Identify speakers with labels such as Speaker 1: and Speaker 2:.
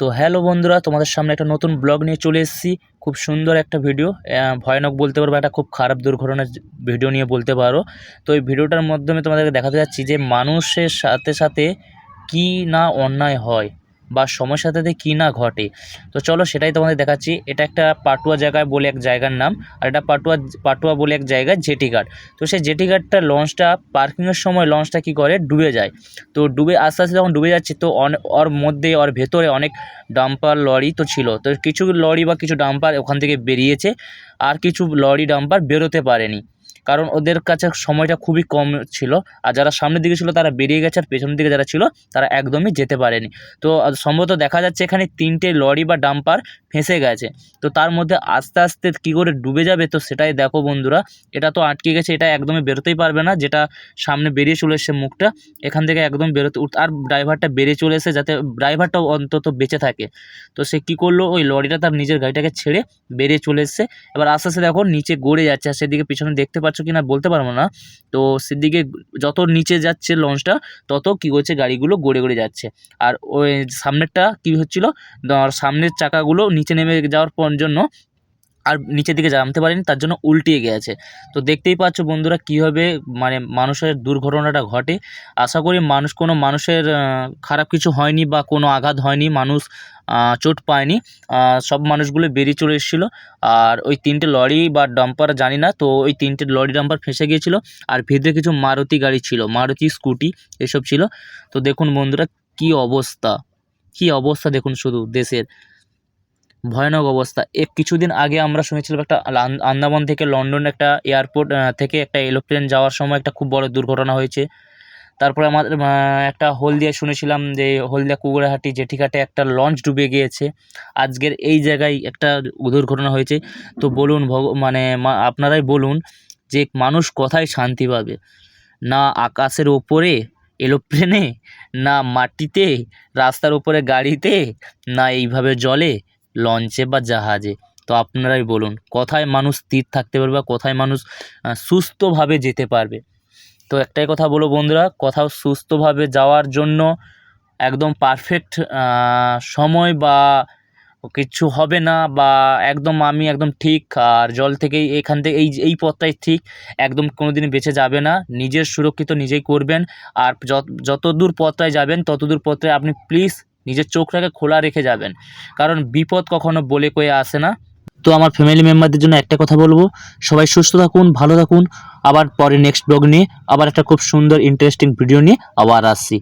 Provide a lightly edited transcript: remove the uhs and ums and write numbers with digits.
Speaker 1: তো হ্যালো বন্ধুরা, তোমাদের সামনে একটা নতুন ব্লগ নিয়ে চলে এসেছি। খুব সুন্দর একটা ভিডিও, ভয়ানক বলতে পারবো, একটা খুব খারাপ দুর্ঘটনার ভিডিও নিয়ে বলতে পারো। তো এই ভিডিওটার মাধ্যমে তোমাদেরকে দেখাতে যাচ্ছি যে মানুষের সাথে সাথে কি না অন্যায় হয় বা সময়ের সাথে সাথে কী না ঘটে। তো চলো সেটাই তোমাদের দেখাচ্ছি। এটা একটা পাটুয়া জায়গায় বলে এক জায়গার নাম, আর এটা পাটুয়া বলে এক জায়গায় জেটিঘাট। তো সেই জেটিঘাটটা লঞ্চটা পার্কিংয়ের সময় লঞ্চটা কী করে, ডুবে যায়। তো ডুবে আস্তে আস্তে যখন ডুবে যাচ্ছে, তো ওর মধ্যে ওর ভেতরে অনেক ডাম্পার লরি তো ছিল। তো কিছু লরি বা কিছু ডাম্পার ওখান থেকে বেরিয়েছে, আর কিছু লরি ডাম্পার বেরোতে পারেনি, কারণ ওদের কাছে সময়টা খুবই কম ছিল। আর যারা সামনের দিকে ছিল তারা বেরিয়ে গেছে, আর পেছনের দিকে যারা ছিল তারা একদমই যেতে পারেনি। তো সম্ভবত দেখা যাচ্ছে এখানে 3টে লরি বা ডাম্পার ফেঁসে গেছে। তো তার মধ্যে আস্তে আস্তে কী করে ডুবে যাবে, তো সেটাই দেখো বন্ধুরা। এটা তো আটকে গেছে, এটা একদমই বেরোতেই পারবে না, যেটা সামনে বেরিয়ে চলে এসছে মুখটা, এখান থেকে একদম বেরোতে। আর ড্রাইভারটা বেরিয়ে চলে এসে যাতে ড্রাইভারটাও অন্তত বেঁচে থাকে। তো সে কী করলো, ওই লরিটা তার নিজের গাড়িটাকে ছেড়ে বেরিয়ে চলে এসছে। এবার আস্তে আস্তে দেখো নিচে গড়ে যাচ্ছে, আর সেদিকে পিছনে দেখতে পাচ্ছ কি না বলতে পারবো না। তো সেদিকে যত নিচে যাচ্ছে লঞ্চটা, তত কী করছে, গাড়িগুলো গড়ে গড়ে যাচ্ছে। আর ওই সামনেরটা কী হচ্ছিলো, সামনের চাকাগুলো নিচে নেমে যাওয়ার জন্য আর নিচের দিকে নামতে পারেনি, তার জন্য উল্টিয়ে গেছে। তো দেখতেই পাচ্ছ বন্ধুরা কীভাবে মানে মানুষের দুর্ঘটনাটা ঘটে। আশা করি কোনো মানুষের খারাপ কিছু হয়নি বা কোনো আঘাত হয়নি, মানুষ চোট পায়নি। সব মানুষগুলো বেরিয়ে চলে এসেছিলো। আর ওই 3টে লরি বা ডাম্পার জানি না, তো ওই 3টে লরি ডাম্পার ফেঁসে গিয়েছিলো। আর ভিতরে কিছু মারুতি গাড়ি ছিল, মারুতি স্কুটি এসব ছিল। তো দেখুন বন্ধুরা কী অবস্থা দেখুন শুধু দেশের, ভয়ানক অবস্থা। কিছুদিন আগে আমরা শুনেছিলাম একটা আন্দামান থেকে লন্ডন একটা এয়ারপোর্ট থেকে একটা এরোপ্লেন যাওয়ার সময় একটা খুব বড় দুর্ঘটনা হয়েছে। তারপরে আমাদের একটা হলদিয়ায় শুনেছিলাম যে হলদিয়া কুকুরহাটি জেটিঘাটে একটা লঞ্চ ডুবে গিয়েছে। আজকের এই জায়গায় একটা দুর্ঘটনা হয়েছে। তো বলুন আপনারাই বলুন যে মানুষ কোথায় শান্তি পাবে? না আকাশের ওপরে এরোপ্লেনে, না মাটিতে রাস্তার উপরে গাড়িতে, না এইভাবে জলে লঞ্চে বা জাহাজে। তো আপনারাই বলুন কোথায় মানুষ স্থির থাকতে পারবে বা কোথায় মানুষ সুস্থভাবে যেতে পারবে? তো একটাই কথা বলবো বন্ধুরা, কোথাও সুস্থভাবে যাওয়ার জন্য একদম পারফেক্ট সময় বা কিচ্ছু হবে না, বা আমি একদম ঠিক, আর জল থেকেই এখান থেকে এই পথটাই ঠিক, একদম কোনো দিনই বেঁচে যাবে না। নিজের সুরক্ষিত নিজেই করবেন। আর যত দূর পথটায় যাবেন তত দূর পথটায় আপনি প্লিজ নিজের চোখটাকে খোলা রেখে যাবেন, কারণ বিপদ কখনো বলে কয়ে আসে না। তো আমার ফ্যামিলি মেম্বারদের জন্য একটা কথা বলবো, সবাই সুস্থ থাকুন, ভালো থাকুন। আবার পরে নেক্সট ব্লগ নিয়ে আবার একটা খুব সুন্দর ইন্টারেস্টিং ভিডিও নিয়ে আবার আসছি।